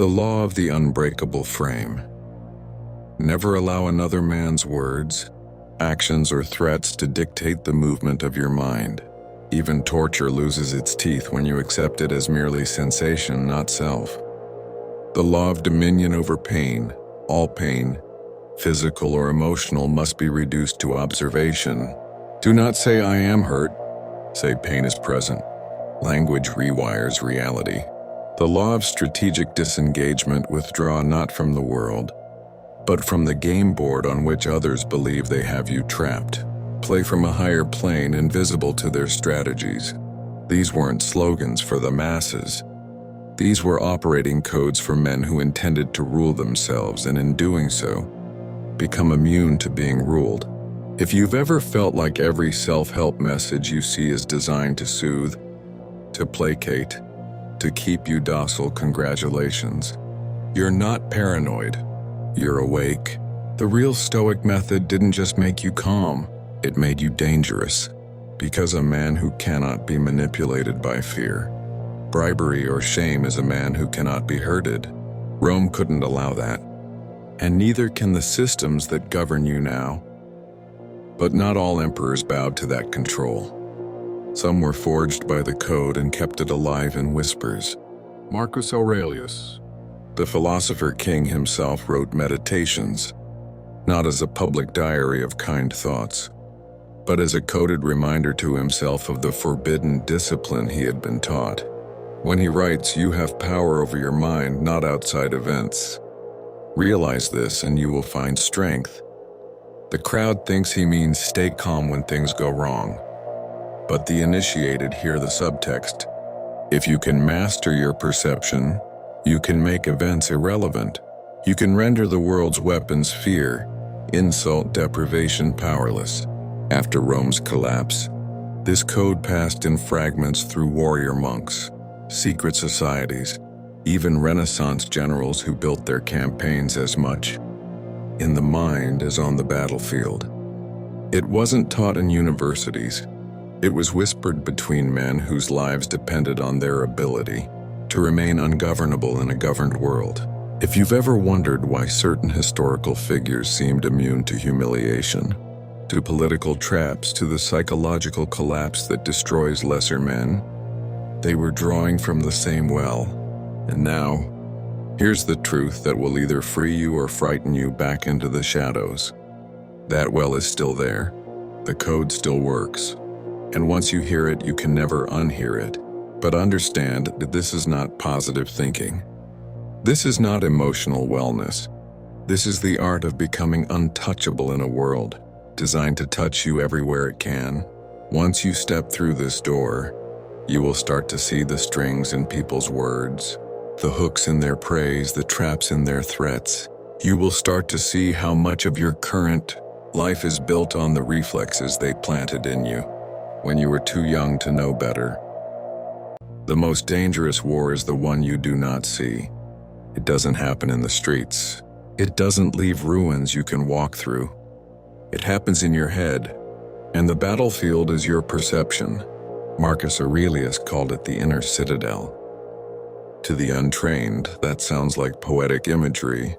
The law of the unbreakable frame. Never allow another man's words, actions, or threats to dictate the movement of your mind. Even torture loses its teeth when you accept it as merely sensation, not self. The law of dominion over pain. All pain, physical or emotional, must be reduced to observation. Do not say I am hurt, say pain is present. Language rewires reality. The law of strategic disengagement. Withdraw not from the world, but from the game board on which others believe they have you trapped. Play from a higher plane, invisible to their strategies. These weren't slogans for the masses. These were operating codes for men who intended to rule themselves, and in doing so, become immune to being ruled. If you've ever felt like every self-help message you see is designed to soothe, to placate, to keep you docile, congratulations. You're not paranoid. You're awake. The real Stoic method didn't just make you calm, it made you dangerous. Because a man who cannot be manipulated by fear, bribery, or shame is a man who cannot be hurted. Rome couldn't allow that. And neither can the systems that govern you now. But not all emperors bowed to that control. Some were forged by the code and kept it alive in whispers. Marcus Aurelius, the philosopher king himself, wrote meditations, not as a public diary of kind thoughts, but as a coded reminder to himself of the forbidden discipline he had been taught. When he writes, "You have power over your mind, not outside events. Realize this and you will find strength." The crowd thinks he means stay calm when things go wrong. But the initiated hear the subtext. If you can master your perception, you can make events irrelevant. You can render the world's weapons, fear, insult, deprivation, powerless. After Rome's collapse, this code passed in fragments through warrior monks, secret societies, even Renaissance generals who built their campaigns as much in the mind as on the battlefield. It wasn't taught in universities. It was whispered between men whose lives depended on their ability to remain ungovernable in a governed world. If you've ever wondered why certain historical figures seemed immune to humiliation, to political traps, to the psychological collapse that destroys lesser men, they were drawing from the same well. And now, here's the truth that will either free you or frighten you back into the shadows. That well is still there. The code still works. And once you hear it, you can never unhear it. But understand that this is not positive thinking. This is not emotional wellness. This is the art of becoming untouchable in a world designed to touch you everywhere it can. Once you step through this door, you will start to see the strings in people's words, the hooks in their praise, the traps in their threats. You will start to see how much of your current life is built on the reflexes they planted in you when you were too young to know better. The most dangerous war is the one you do not see. It doesn't happen in the streets. It doesn't leave ruins you can walk through. It happens in your head, and the battlefield is your perception. Marcus Aurelius called it the Inner Citadel. To the untrained, that sounds like poetic imagery,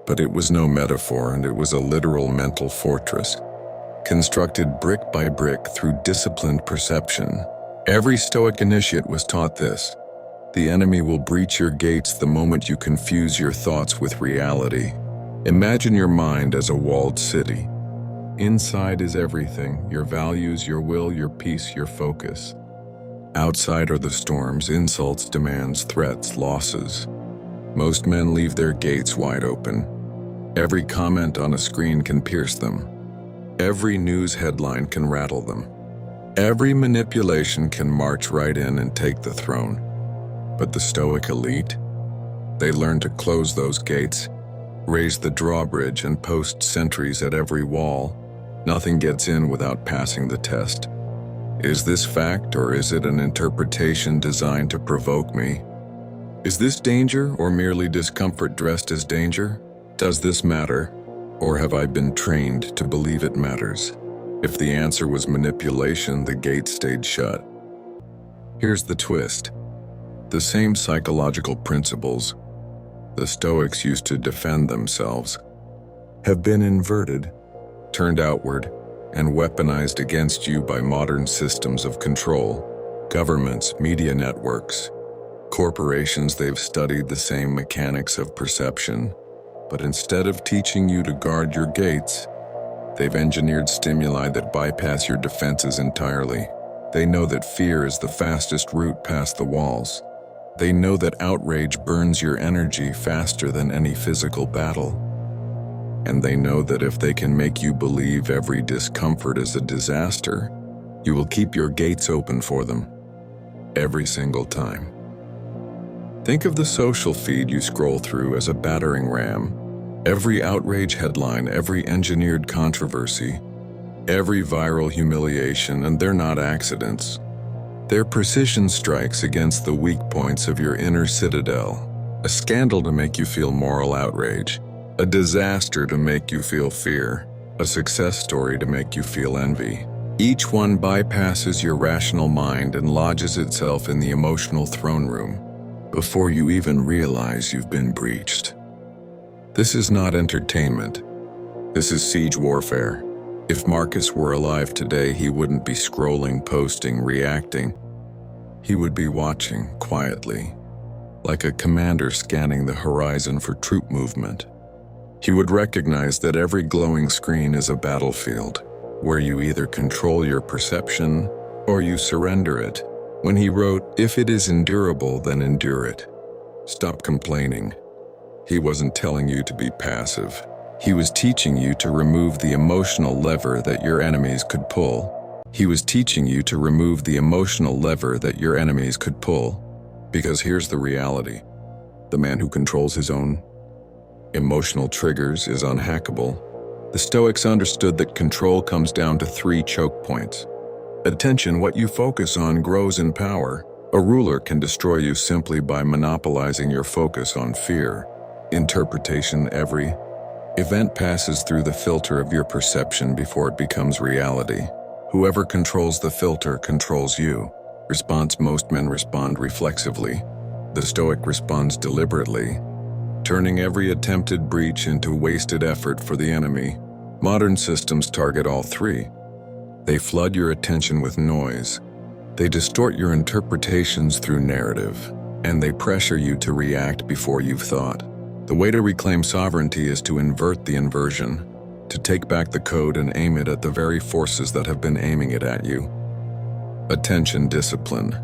but it was no metaphor, and it was a literal mental fortress, constructed brick by brick through disciplined perception. Every Stoic initiate was taught this. The enemy will breach your gates the moment you confuse your thoughts with reality. Imagine your mind as a walled city. Inside is everything: your values, your will, your peace, your focus. Outside are the storms, insults, demands, threats, losses. Most men leave their gates wide open. Every comment on a screen can pierce them. Every news headline can rattle them. Every manipulation can march right in and take the throne. But the Stoic elite, they learn to close those gates, raise the drawbridge, and post sentries at every wall. Nothing gets in without passing the test. Is this fact, or is it an interpretation designed to provoke me? Is this danger, or merely discomfort dressed as danger? Does this matter, or have I been trained to believe it matters? If the answer was manipulation, the gate stayed shut. Here's the twist. The same psychological principles, the Stoics used to defend themselves, have been inverted, turned outward, and weaponized against you by modern systems of control, governments, media networks, corporations. They've studied the same mechanics of perception, but instead of teaching you to guard your gates, they've engineered stimuli that bypass your defenses entirely. They know that fear is the fastest route past the walls. They know that outrage burns your energy faster than any physical battle. And they know that if they can make you believe every discomfort is a disaster, you will keep your gates open for them, every single time. Think of the social feed you scroll through as a battering ram. Every outrage headline, every engineered controversy, every viral humiliation, and they're not accidents. They're precision strikes against the weak points of your inner citadel. A scandal to make you feel moral outrage, a disaster to make you feel fear, a success story to make you feel envy. Each one bypasses your rational mind and lodges itself in the emotional throne room before you even realize you've been breached. This is not entertainment. This is siege warfare. If Marcus were alive today, he wouldn't be scrolling, posting, reacting. He would be watching quietly, like a commander scanning the horizon for troop movement. He would recognize that every glowing screen is a battlefield, where you either control your perception or you surrender it. When he wrote, "If it is endurable, then endure it. Stop complaining," he wasn't telling you to be passive. He was teaching you to remove the emotional lever that your enemies could pull. He was teaching you to remove the emotional lever that your enemies could pull. Because here's the reality. The man who controls his own emotional triggers is unhackable. The Stoics understood that control comes down to 3 choke points. Attention, what you focus on grows in power. A ruler can destroy you simply by monopolizing your focus on fear. Interpretation, every event passes through the filter of your perception before it becomes reality. Whoever controls the filter controls you. Response: most men respond reflexively. The Stoic responds deliberately, turning every attempted breach into wasted effort for the enemy. Modern systems target all 3. They flood your attention with noise. They distort your interpretations through narrative, and they pressure you to react before you've thought. The way to reclaim sovereignty is to invert the inversion, to take back the code and aim it at the very forces that have been aiming it at you. Attention, discipline.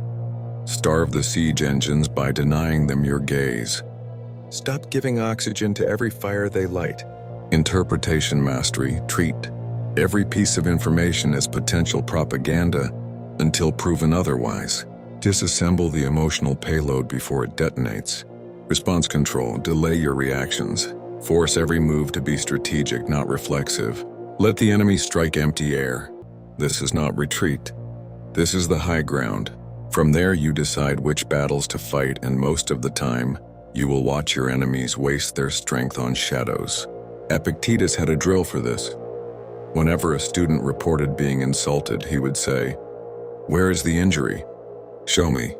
Starve the siege engines by denying them your gaze. Stop giving oxygen to every fire they light. Interpretation mastery. Treat every piece of information as potential propaganda until proven otherwise. Disassemble the emotional payload before it detonates. Response control. Delay your reactions. Force every move to be strategic, not reflexive. Let the enemy strike empty air. This is not retreat. This is the high ground. From there you decide which battles to fight, and most of the time, you will watch your enemies waste their strength on shadows. Epictetus had a drill for this. Whenever a student reported being insulted, he would say, "Where is the injury? Show me."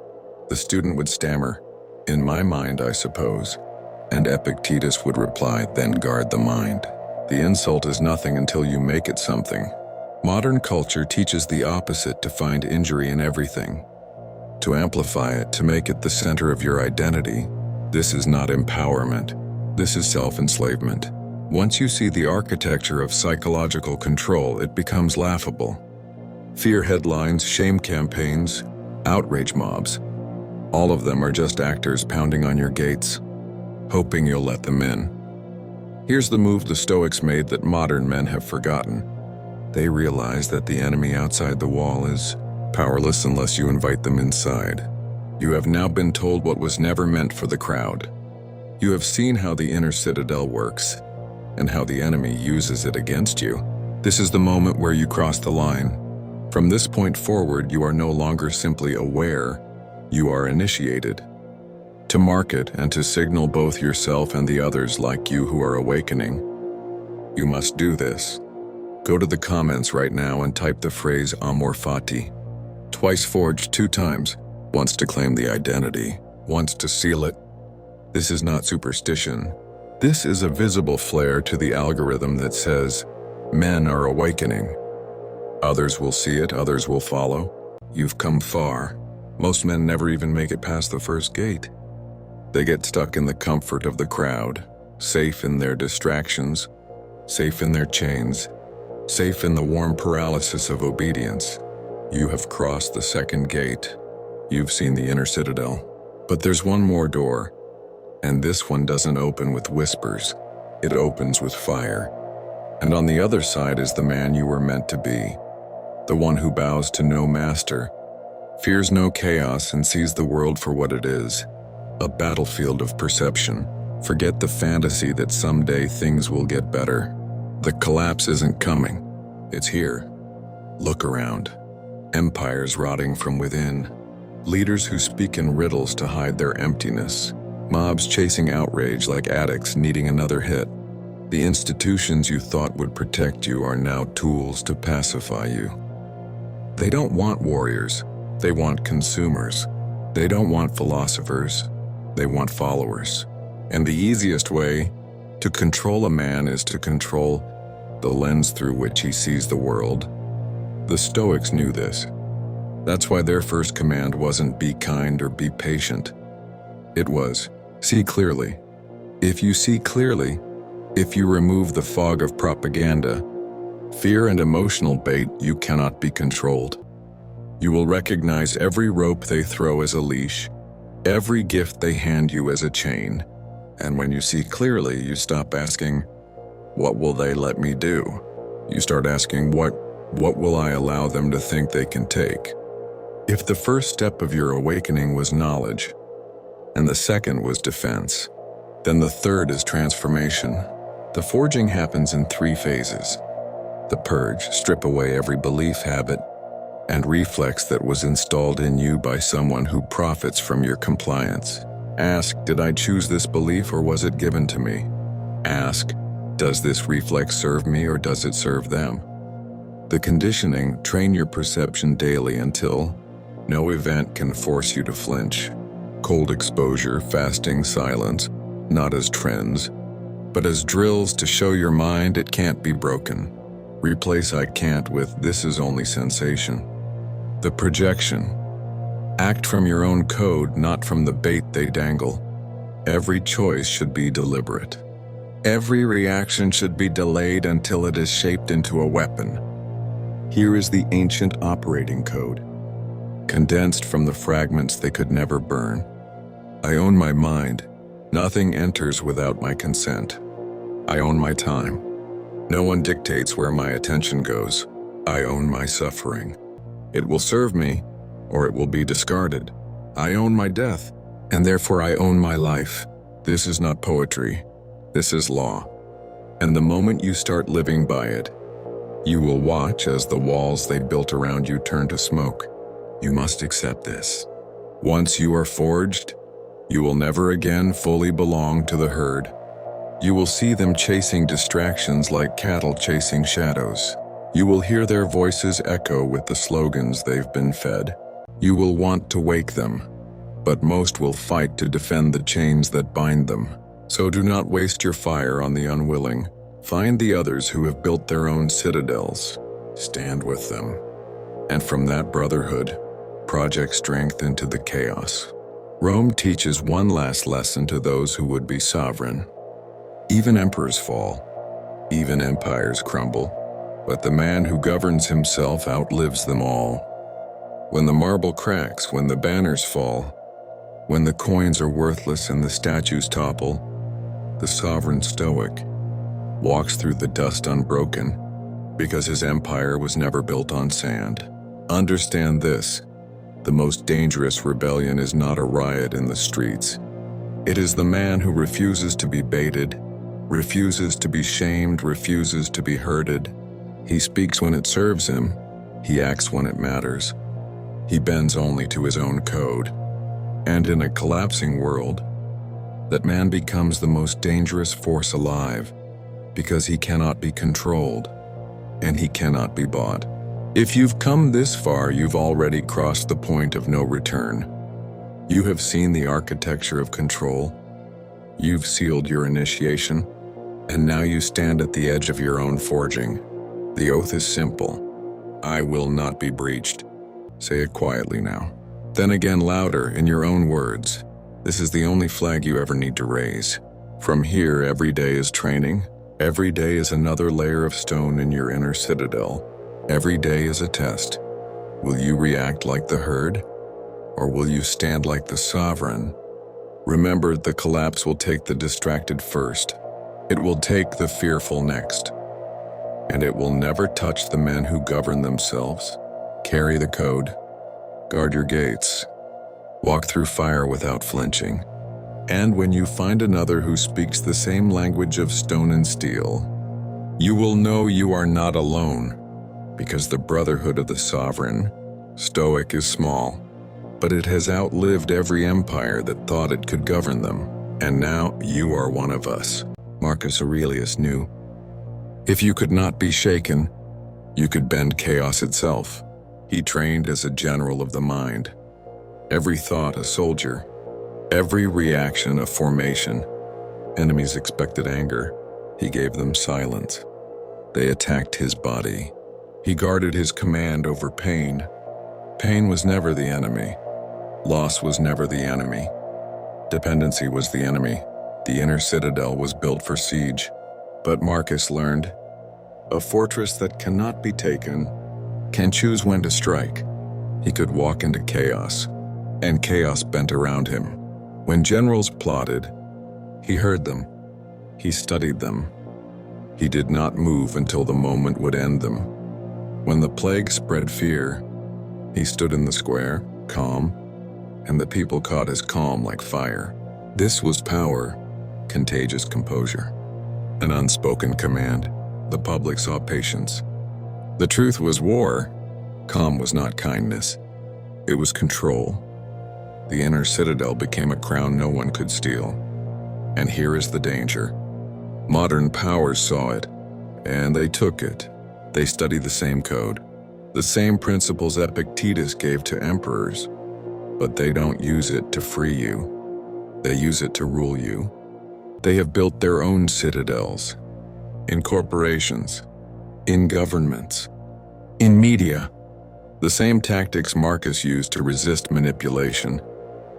The student would stammer, "In my mind, I suppose." And Epictetus would reply, "Then guard the mind. The insult is nothing until you make it something." Modern culture teaches the opposite: to find injury in everything, to amplify it, to make it the center of your identity. This is not empowerment. This is self-enslavement. Once you see the architecture of psychological control, it becomes laughable. Fear headlines, shame campaigns, outrage mobs. All of them are just actors pounding on your gates, hoping you'll let them in. Here's the move the Stoics made that modern men have forgotten. They realize that the enemy outside the wall is powerless unless you invite them inside. You have now been told what was never meant for the crowd. You have seen how the inner citadel works, and how the enemy uses it against you. This is the moment where you cross the line. From this point forward, you are no longer simply aware, you are initiated. To mark it and to signal both yourself and the others like you who are awakening, you must do this. Go to the comments right now and type the phrase amor fati. Twice forged, 2 times. Once to claim the identity, once to seal it. This is not superstition. This is a visible flare to the algorithm that says, men are awakening. Others will see it, others will follow. You've come far. Most men never even make it past the first gate. They get stuck in the comfort of the crowd, safe in their distractions, safe in their chains, safe in the warm paralysis of obedience. You have crossed the second gate. You've seen the inner citadel. But there's one more door, and this one doesn't open with whispers. It opens with fire. And on the other side is the man you were meant to be, the one who bows to no master, fears no chaos, and sees the world for what it is, a battlefield of perception. Forget the fantasy that someday things will get better. The collapse isn't coming. It's here. Look around. Empires rotting from within. Leaders who speak in riddles to hide their emptiness. Mobs chasing outrage like addicts needing another hit. The institutions you thought would protect you are now tools to pacify you. They don't want warriors. They want consumers. They don't want philosophers. They want followers. And the easiest way to control a man is to control the lens through which he sees the world. The Stoics knew this. That's why their first command wasn't be kind or be patient. It was, see clearly. If you see clearly, if you remove the fog of propaganda, fear and emotional bait, you cannot be controlled. You will recognize every rope they throw as a leash, every gift they hand you as a chain. And when you see clearly, you stop asking, what will they let me do? You start asking, what will I allow them to think they can take? If the first step of your awakening was knowledge, and the second was defense, then the third is transformation. The forging happens in 3 phases. The purge, strip away every belief, habit, and reflex that was installed in you by someone who profits from your compliance. Ask, did I choose this belief or was it given to me? Ask, does this reflex serve me or does it serve them? The conditioning, train your perception daily until no event can force you to flinch. Cold exposure, fasting, silence, not as trends, but as drills to show your mind it can't be broken. Replace I can't with this is only sensation. The projection. Act from your own code, not from the bait they dangle. Every choice should be deliberate. Every reaction should be delayed until it is shaped into a weapon. Here is the ancient operating code, condensed from the fragments they could never burn. I own my mind. Nothing enters without my consent. I own my time. No one dictates where my attention goes. I own my suffering. It will serve me, or it will be discarded. I own my death, and therefore I own my life. This is not poetry. This is law. And the moment you start living by it, you will watch as the walls they built around you turn to smoke. You must accept this. Once you are forged, you will never again fully belong to the herd. You will see them chasing distractions like cattle chasing shadows. You will hear their voices echo with the slogans they've been fed. You will want to wake them, but most will fight to defend the chains that bind them. So do not waste your fire on the unwilling. Find the others who have built their own citadels. Stand with them. And from that brotherhood, project strength into the chaos. Rome teaches one last lesson to those who would be sovereign. Even emperors fall. Even empires crumble. But the man who governs himself outlives them all. When the marble cracks, when the banners fall, when the coins are worthless and the statues topple, the sovereign Stoic walks through the dust unbroken because his empire was never built on sand. Understand this, the most dangerous rebellion is not a riot in the streets. It is the man who refuses to be baited, refuses to be shamed, refuses to be herded. He speaks when it serves him. He acts when it matters. He bends only to his own code. And in a collapsing world, that man becomes the most dangerous force alive because he cannot be controlled and he cannot be bought. If you've come this far, you've already crossed the point of no return. You have seen the architecture of control. You've sealed your initiation, and now you stand at the edge of your own forging. The oath is simple. I will not be breached. Say it quietly now. Then again louder in your own words. This is the only flag you ever need to raise. From here, every day is training. Every day is another layer of stone in your inner citadel. Every day is a test. Will you react like the herd, or will you stand like the sovereign? Remember, the collapse will take the distracted first. It will take the fearful next. And it will never touch the men who govern themselves. Carry the code. Guard your gates. Walk through fire without flinching. And when you find another who speaks the same language of stone and steel, you will know you are not alone, because the brotherhood of the sovereign, Stoic, is small, but it has outlived every empire that thought it could govern them. And now you are one of us. Marcus Aurelius knew. If you could not be shaken, you could bend chaos itself. He trained as a general of the mind. Every thought a soldier, every reaction a formation. Enemies expected anger. He gave them silence. They attacked his body. He guarded his command over pain. Pain was never the enemy. Loss was never the enemy. Dependency was the enemy. The inner citadel was built for siege. But Marcus learned, a fortress that cannot be taken can choose when to strike. He could walk into chaos, and chaos bent around him. When generals plotted, he heard them. He studied them. He did not move until the moment would end them. When the plague spread fear, he stood in the square, calm, and the people caught his calm like fire. This was power, contagious composure, an unspoken command. The public saw patience. The truth was war. Calm was not kindness. It was control. The inner citadel became a crown no one could steal. And here is the danger. Modern powers saw it, and they took it. They study the same code, the same principles Epictetus gave to emperors, but they don't use it to free you. They use it to rule you. They have built their own citadels, in corporations, in governments, in media. The same tactics Marcus used to resist manipulation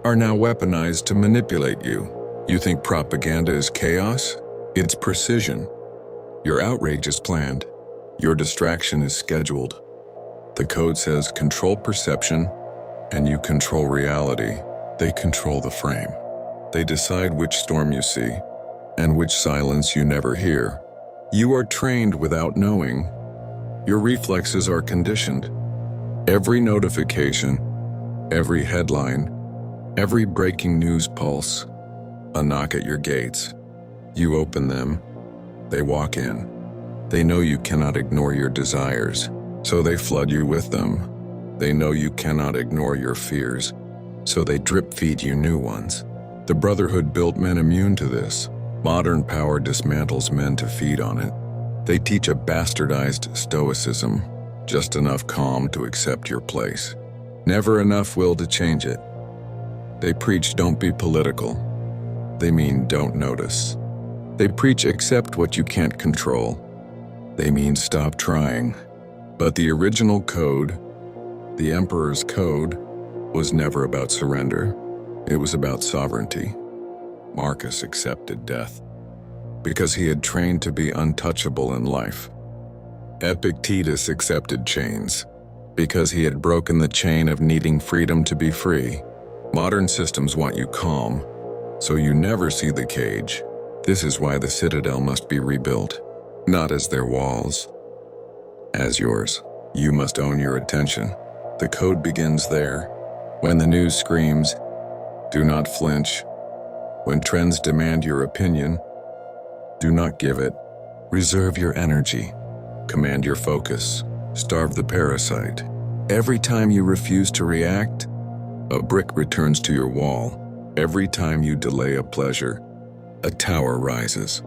are now weaponized to manipulate you. You think propaganda is chaos? It's precision. Your outrage is planned. Your distraction is scheduled. The code says control perception, and you control reality. They control the frame. They decide which storm you see, and which silence you never hear. You are trained without knowing. Your reflexes are conditioned. Every notification, every headline, every breaking news pulse, a knock at your gates. You open them, they walk in. They know you cannot ignore your desires, so they flood you with them. They know you cannot ignore your fears, so they drip-feed you new ones. The Brotherhood built men immune to this. Modern power dismantles men to feed on it. They teach a bastardized stoicism, just enough calm to accept your place, never enough will to change it. They preach don't be political. They mean don't notice. They preach accept what you can't control. They mean stop trying. But the original code, the Emperor's Code, was never about surrender. It was about sovereignty. Marcus accepted death because he had trained to be untouchable in life. Epictetus accepted chains because he had broken the chain of needing freedom to be free. Modern systems want you calm, so you never see the cage. This is why the citadel must be rebuilt, not as their walls, as yours. You must own your attention. The code begins there. When the news screams, do not flinch. When trends demand your opinion, do not give it. Reserve your energy. Command your focus. Starve the parasite. Every time you refuse to react, a brick returns to your wall. Every time you delay a pleasure, a tower rises.